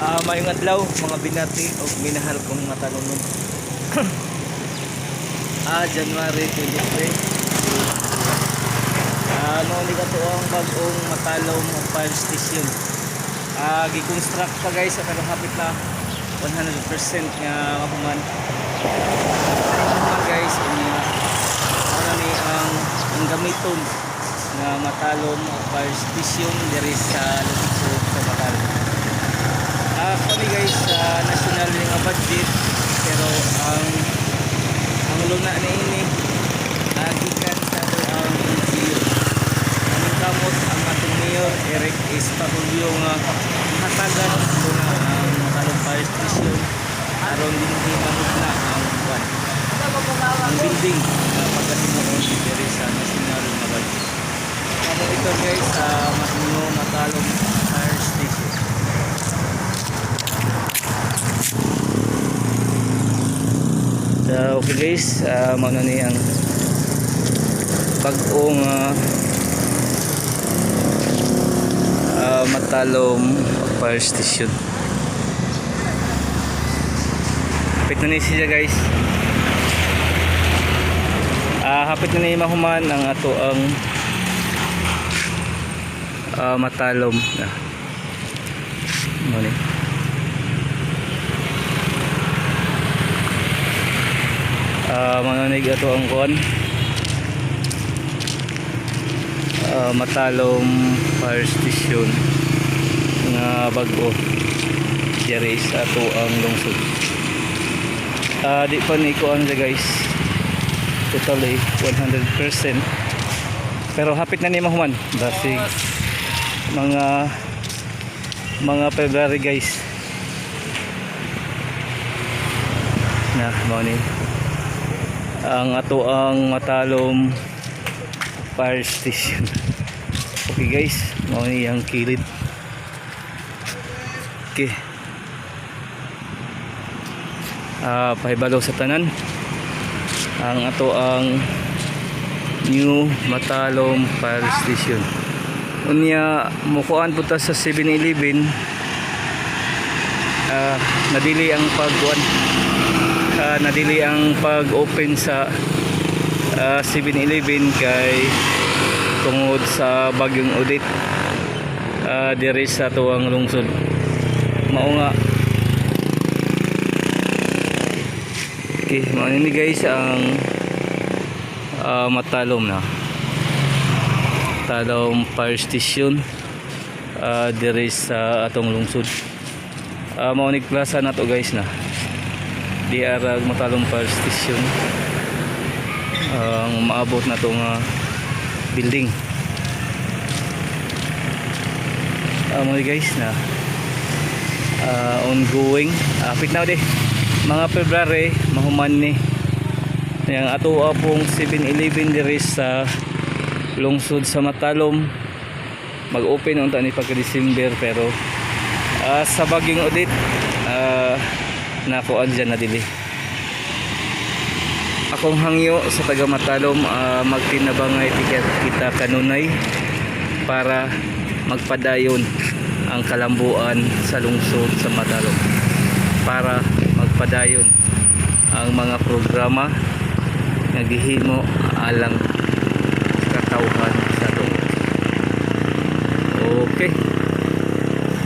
Mayong adlaw mga binati o minahal kong matanunod. January 23. Noon ka to ang bagong matalom o fire station. Gi-construct pa guys sa hapit na 100% nga mahuman. Guys, ano ni ang gamiton nga matalom o fire station diri sa lungsod sa Matalom. Kami guys national nga budget, pero ang luna na ini gikan sa ang NGO. Ang kamot ang ating mayor Eric Espahulyo nga hatagan luna ang Matalom fire station aron din mahutna ang buwan ang building pagkasimuon diri sa national nga budget. Kamo ito guys sa Matalom fire station. Okay guys, mauna ni ang bagong Matalom fire station. Hapit na ni siya guys. Hapit na ni mahuman ang ato ang Matalom na. Muna. Mananig ato ang kuan Matalom fire station nga bago diri sa ato ang lungsod. Di pa ni kuan siya guys totally 100%, pero hapit na ni mahuman basig mga February guys na mao ni ang ato ang Matalom fire station. Okay guys, mao ni ang kilid. Okay, pahibalo sa tanan ang ato ang new Matalom fire station. Unya mukuan po ta sa 7-Eleven. Nadili ang pagkuan, nadili ang pag-open sa 7-Eleven kay tungod sa bagyong Odette diri sa tuwang lungsod. Mao nga. Okay, mao ni guys ang Matalom na Matalom fire station diri sa atong lungsod. Mao ni plaza na to guys na di arag Matalom fire station ang maabot na tong building. Mga guys na ongoing apit na de mga February mahuman ni yang ato pong 7-Eleven diri sa lungsod sa Matalom. Mag-open unta ni pagka December, pero sa bagyong Odette nakuan dyan na dili. Akong hangyo sa taga Matalom, magtinabangay kita kanunay para magpadayon ang kalambuan sa lungsod sa Matalom, para magpadayon ang mga programa nga gihimo alang katawhan